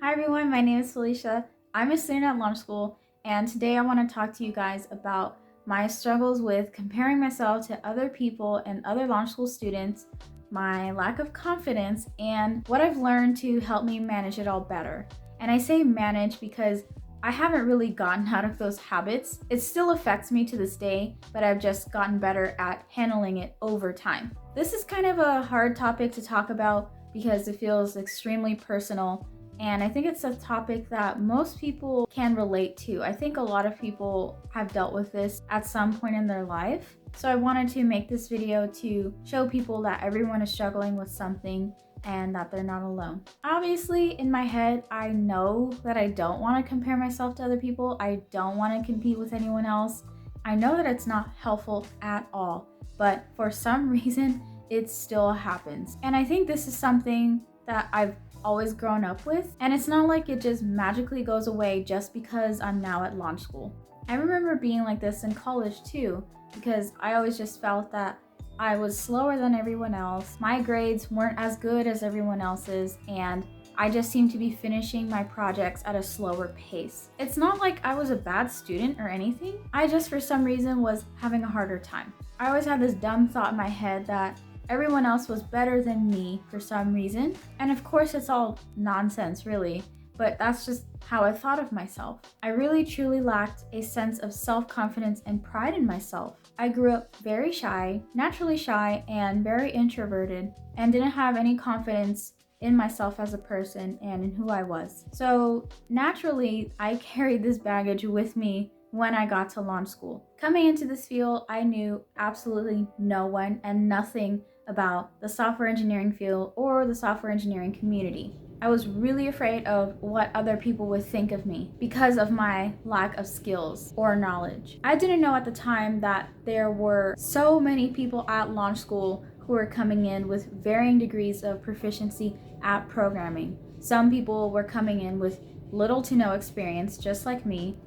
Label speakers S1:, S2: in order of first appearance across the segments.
S1: Hi everyone, my name is Felicia. I'm a student at launch school, and today I want to talk to you guys about my struggles with comparing myself to other people and other launch school students, my lack of confidence, and what I've learned to help me manage it all better. And I say manage because I haven't really gotten out of those habits. It still affects me to this day, but I've just gotten better at handling it over time. This is kind of a hard topic to talk about because it feels extremely personal. And I think it's a topic that most people can relate to. I think a lot of people have dealt with this at some point in their life. So I wanted to make this video to show people that everyone is struggling with something and that they're not alone. Obviously, in my head, I know that I don't want to compare myself to other people. I don't want to compete with anyone else. I know that it's not helpful at all, but for some reason, it still happens. And I think this is something that I've always grown up with, and it's not like it just magically goes away just because I'm now at launch school. I remember being like this in college too, because I always just felt that I was slower than everyone else, my grades weren't as good as everyone else's, and I just seemed to be finishing my projects at a slower pace. It's not like I was a bad student or anything, I just for some reason was having a harder time. I always had this dumb thought in my head that everyone else was better than me for some reason. And of course it's all nonsense really, but that's just how I thought of myself. I really truly lacked a sense of self-confidence and pride in myself. I grew up very shy, naturally shy, and very introverted, and didn't have any confidence in myself as a person and in who I was. So naturally, I carried this baggage with me when I got to launch school. Coming into this field, I knew absolutely no one and nothing about the software engineering field or the software engineering community. I was really afraid of what other people would think of me because of my lack of skills or knowledge. I didn't know at the time that there were so many people at launch school who were coming in with varying degrees of proficiency at programming. Some people were coming in with little to no experience, just like me.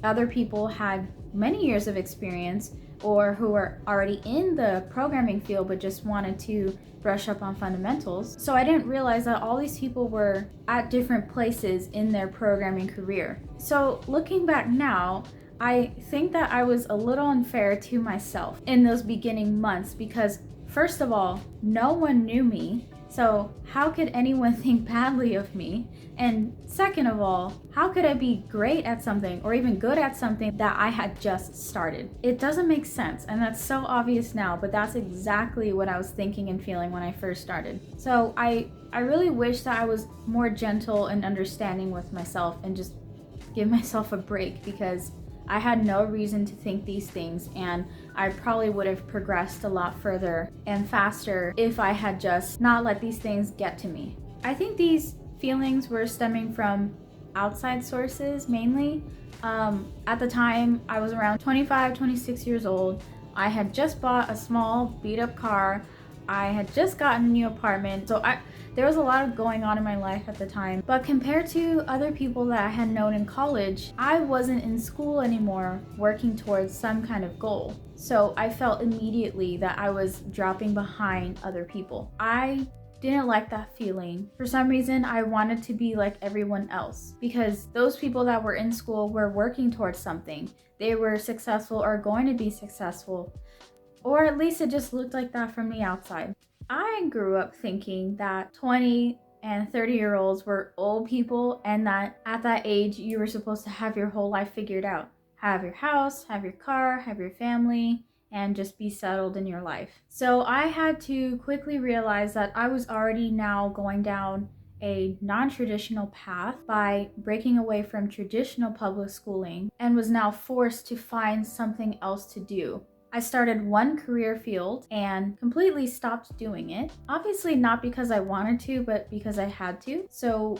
S1: Other people had many years of experience or who were already in the programming field but just wanted to brush up on fundamentals. So I didn't realize that all these people were at different places in their programming career. So looking back now, I think that I was a little unfair to myself in those beginning months because first of all, no one knew me. So how could anyone think badly of me? And second of all, how could I be great at something or even good at something that I had just started? It doesn't make sense, and that's so obvious now, but that's exactly what I was thinking and feeling when I first started. So I really wish that I was more gentle and understanding with myself and just give myself a break because I had no reason to think these things, and I probably would have progressed a lot further and faster if I had just not let these things get to me. I think these feelings were stemming from outside sources mainly. At the time, I was around 25, 26 years old. I had just bought a small beat up car. I had just gotten a new apartment. So there was a lot going on in my life at the time. But compared to other people that I had known in college, I wasn't in school anymore working towards some kind of goal. So I felt immediately that I was dropping behind other people. I didn't like that feeling. For some reason, I wanted to be like everyone else because those people that were in school were working towards something. They were successful or going to be successful, or at least it just looked like that from the outside. I grew up thinking that 20 and 30-year-olds were old people and that at that age you were supposed to have your whole life figured out. Have your house, have your car, have your family, and just be settled in your life. So I had to quickly realize that I was already now going down a non-traditional path by breaking away from traditional public schooling and was now forced to find something else to do. I started one career field and completely stopped doing it. Obviously not because I wanted to, but because I had to. So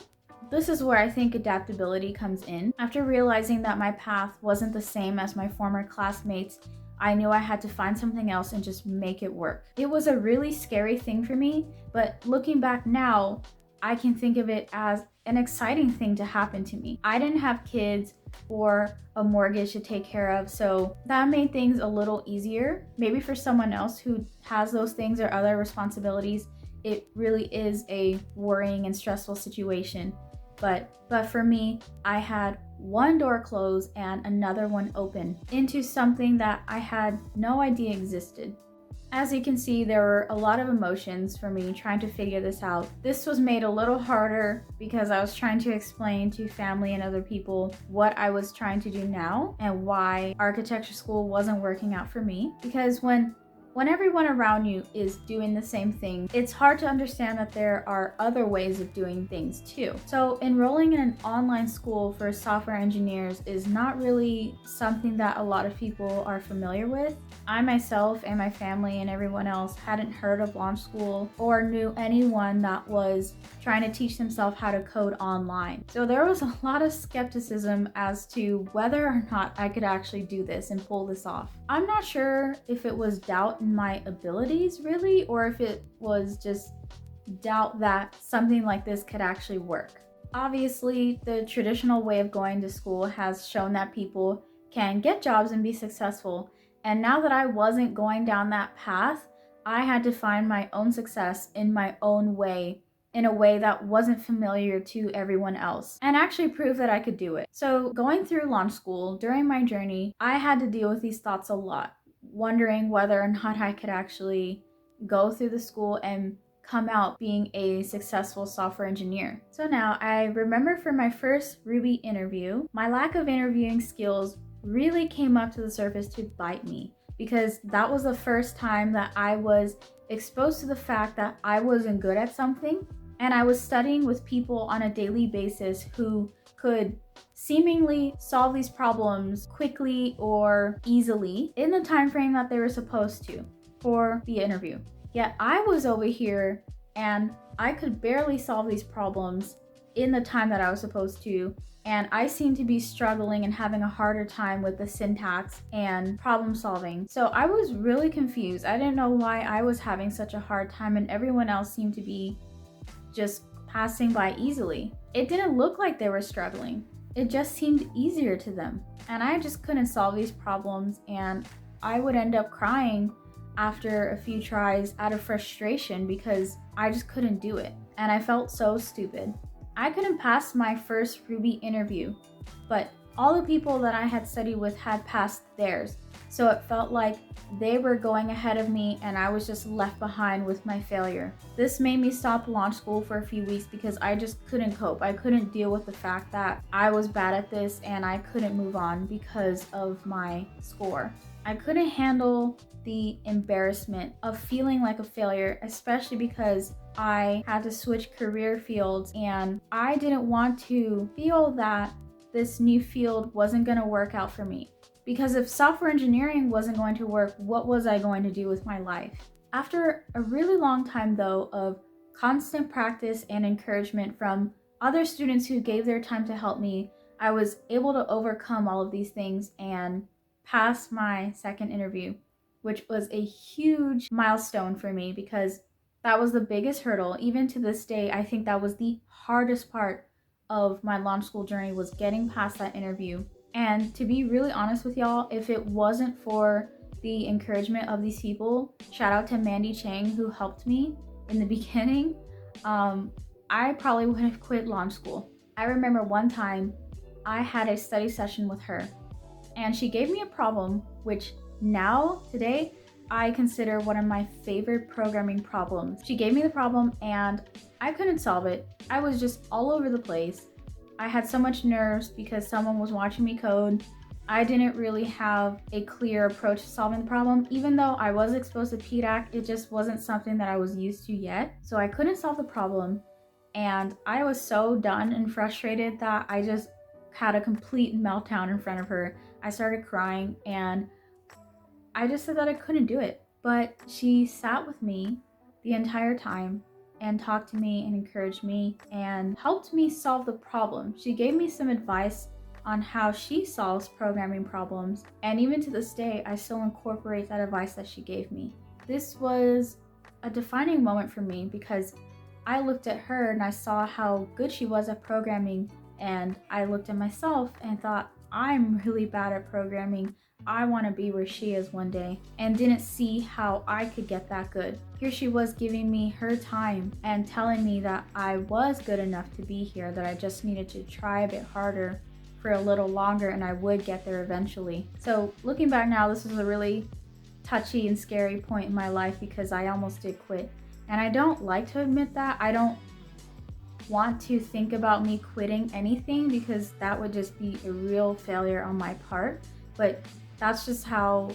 S1: this is where I think adaptability comes in. After realizing that my path wasn't the same as my former classmates, I knew I had to find something else and just make it work. It was a really scary thing for me, but looking back now, I can think of it as an exciting thing to happen to me. I didn't have kids or a mortgage to take care of, so that made things a little easier. Maybe for someone else who has those things or other responsibilities, it really is a worrying and stressful situation. But for me, I had one door closed and another one open into something that I had no idea existed. As you can see, there were a lot of emotions for me trying to figure this out. This was made a little harder because I was trying to explain to family and other people what I was trying to do now and why architecture school wasn't working out for me. Because when everyone around you is doing the same thing, it's hard to understand that there are other ways of doing things too. So enrolling in an online school for software engineers is not really something that a lot of people are familiar with. I myself and my family and everyone else hadn't heard of launch school or knew anyone that was trying to teach themselves how to code online. So there was a lot of skepticism as to whether or not I could actually do this and pull this off. I'm not sure if it was doubt in my abilities really, or if it was just doubt that something like this could actually work. Obviously, the traditional way of going to school has shown that people can get jobs and be successful. And now that I wasn't going down that path, I had to find my own success in my own way, in a way that wasn't familiar to everyone else, and actually prove that I could do it. So going through launch school, during my journey, I had to deal with these thoughts a lot, wondering whether or not I could actually go through the school and come out being a successful software engineer. So now I remember for my first Ruby interview, my lack of interviewing skills really came up to the surface to bite me, because that was the first time that I was exposed to the fact that I wasn't good at something, and I was studying with people on a daily basis who could seemingly solve these problems quickly or easily in the time frame that they were supposed to for the interview. Yet I was over here and I could barely solve these problems in the time that I was supposed to, and I seemed to be struggling and having a harder time with the syntax and problem solving. So I was really confused. I didn't know why I was having such a hard time and everyone else seemed to be just passing by easily. It didn't look like they were struggling. It just seemed easier to them. And I just couldn't solve these problems, and I would end up crying after a few tries out of frustration because I just couldn't do it. And I felt so stupid. I couldn't pass my first Ruby interview, but all the people that I had studied with had passed theirs. So it felt like they were going ahead of me and I was just left behind with my failure. This made me stop launch school for a few weeks because I just couldn't cope. I couldn't deal with the fact that I was bad at this and I couldn't move on because of my score. I couldn't handle the embarrassment of feeling like a failure, especially because I had to switch career fields and I didn't want to feel that this new field wasn't going to work out for me. Because if software engineering wasn't going to work, what was I going to do with my life? After a really long time though of constant practice and encouragement from other students who gave their time to help me, I was able to overcome all of these things and pass my second interview, which was a huge milestone for me because that was the biggest hurdle. Even to this day, I think that was the hardest part of my launch school journey, was getting past that interview. And to be really honest with y'all, if it wasn't for the encouragement of these people, shout out to Mandy Chang who helped me in the beginning, I probably would have quit launch school. I remember one time I had a study session with her and she gave me a problem which now, today, I consider one of my favorite programming problems. She gave me the problem and I couldn't solve it. I was just all over the place. I had so much nerves because someone was watching me code. I didn't really have a clear approach to solving the problem. Even though I was exposed to PDAC, it just wasn't something that I was used to yet. So I couldn't solve the problem. And I was so done and frustrated that I just had a complete meltdown in front of her. I started crying and I just said that I couldn't do it. But she sat with me the entire time and talked to me and encouraged me and helped me solve the problem. She gave me some advice on how she solves programming problems, and even to this day, I still incorporate that advice that she gave me. This was a defining moment for me because I looked at her and I saw how good she was at programming, and I looked at myself and thought, I'm really bad at programming. I want to be where she is one day, and didn't see how I could get that good. Here she was giving me her time and telling me that I was good enough to be here, that I just needed to try a bit harder for a little longer and I would get there eventually. So looking back now, this is a really touchy and scary point in my life because I almost did quit. And I don't like to admit that. I don't want to think about me quitting anything because that would just be a real failure on my part. But that's just how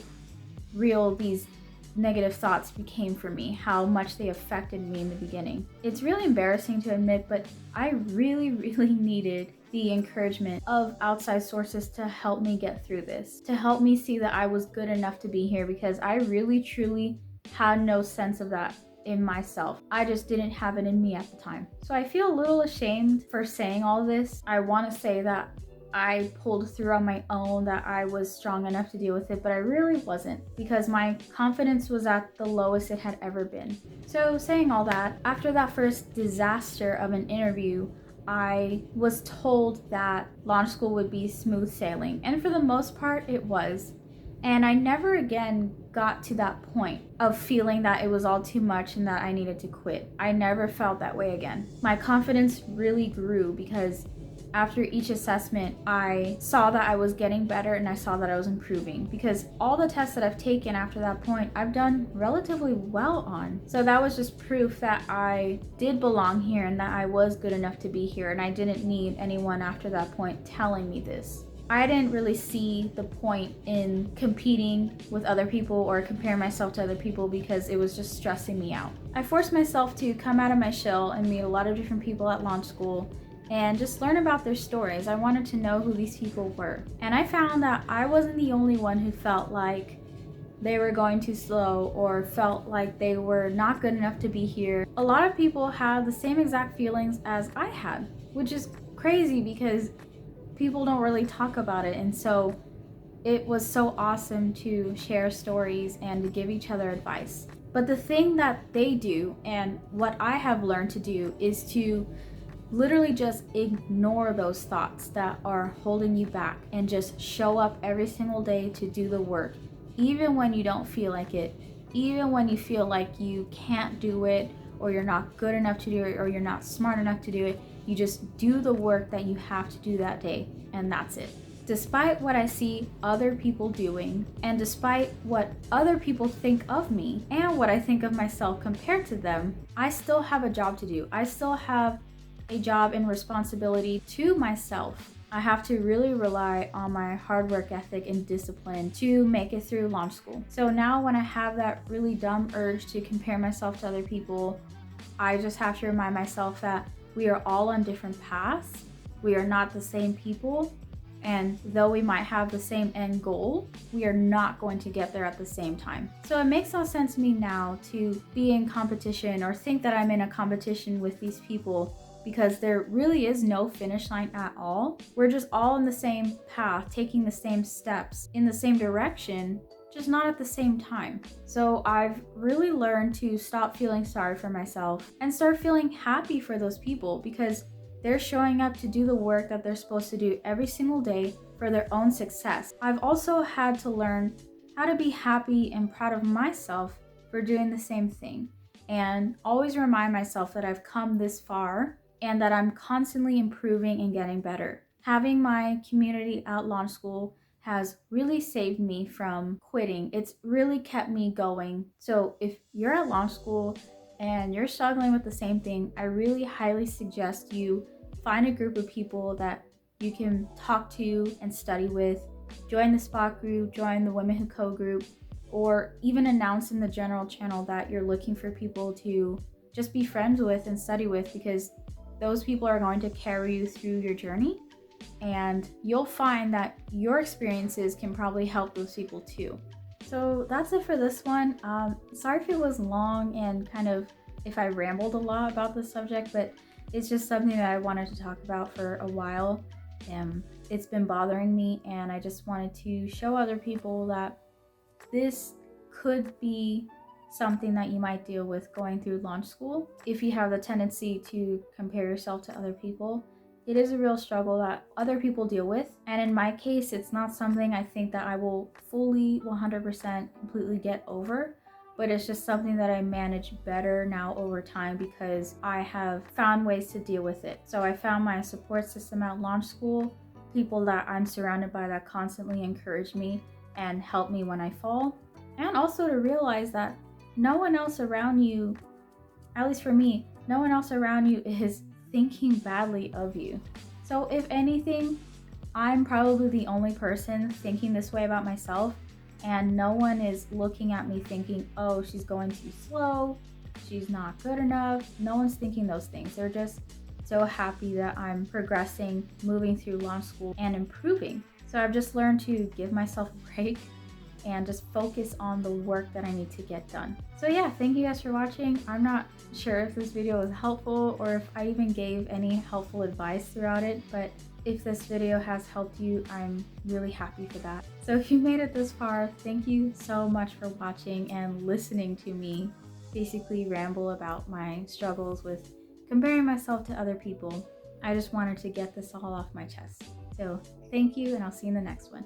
S1: real these negative thoughts became for me, how much they affected me in the beginning. It's really embarrassing to admit, but I really needed the encouragement of outside sources to help me get through this, to help me see that I was good enough to be here, because I really truly had no sense of that in myself. I just didn't have it in me at the time. So I feel a little ashamed for saying all this. I want to say that I pulled through on my own, that I was strong enough to deal with it, but I really wasn't, because my confidence was at the lowest it had ever been. So saying all that, after that first disaster of an interview, I was told that launch school would be smooth sailing, and for the most part it was. And I never again got to that point of feeling that it was all too much and that I needed to quit. I never felt that way again. My confidence really grew because after each assessment, I saw that I was getting better and I saw that I was improving, because all the tests that I've taken after that point, I've done relatively well on. So that was just proof that I did belong here and that I was good enough to be here, and I didn't need anyone after that point telling me this. I didn't really see the point in competing with other people or comparing myself to other people because it was just stressing me out. I forced myself to come out of my shell and meet a lot of different people at launch school and just learn about their stories. I wanted to know who these people were. And I found that I wasn't the only one who felt like they were going too slow or felt like they were not good enough to be here. A lot of people had the same exact feelings as I had, which is crazy because people don't really talk about it. And so it was so awesome to share stories and to give each other advice. But the thing that they do, and what I have learned to do, is to literally just ignore those thoughts that are holding you back and just show up every single day to do the work, even when you don't feel like it, even when you feel like you can't do it, or you're not good enough to do it, or you're not smart enough to do it. You just do the work that you have to do that day, and that's it. Despite what I see other people doing, and despite what other people think of me and what I think of myself compared to them, I still have a job to do. I still have a job and responsibility to myself. I have to really rely on my hard work ethic and discipline to make it through launch school. So now when I have that really dumb urge to compare myself to other people, I just have to remind myself that we are all on different paths. We are not the same people. And though we might have the same end goal, we are not going to get there at the same time. So it makes no sense to me now to be in competition or think that I'm in a competition with these people, because there really is no finish line at all. We're just all in the same path, taking the same steps in the same direction, just not at the same time. So I've really learned to stop feeling sorry for myself and start feeling happy for those people, because they're showing up to do the work that they're supposed to do every single day for their own success. I've also had to learn how to be happy and proud of myself for doing the same thing, and always remind myself that I've come this far and that I'm constantly improving and getting better. Having my community at launch school has really saved me from quitting. It's really kept me going. So if you're at launch school and you're struggling with the same thing, I really highly suggest you find a group of people that you can talk to and study with. Join the spot group, join the Women Who Code group, or even announce in the general channel that you're looking for people to just be friends with and study with, because those people are going to carry you through your journey, and you'll find that your experiences can probably help those people too. So that's it for this one. Sorry if it was long and kind of if I rambled a lot about this subject, but it's just something that I wanted to talk about for a while. It's been bothering me, and I just wanted to show other people that this could be something that you might deal with going through launch school if you have the tendency to compare yourself to other people. it is a real struggle that other people deal with. And in my case, it's not something I think that I will fully 100% completely get over, but it's just something that I manage better now over time because I have found ways to deal with it. So I found my support system at launch school, people that I'm surrounded by that constantly encourage me and help me when I fall. And also to realize that no one else around you, at least for me, no one else around you is thinking badly of you. So if anything, I'm probably the only person thinking this way about myself, and no one is looking at me thinking, oh, she's going too slow, she's not good enough. No one's thinking those things. They're just so happy that I'm progressing, moving through launch school, and improving. So I've just learned to give myself a break and just focus on the work that I need to get done. So yeah, thank you guys for watching. I'm not sure if this video was helpful or if I even gave any helpful advice throughout it, but if this video has helped you, I'm really happy for that. So if you made it this far, thank you so much for watching and listening to me basically ramble about my struggles with comparing myself to other people. I just wanted to get this all off my chest. So thank you, and I'll see you in the next one.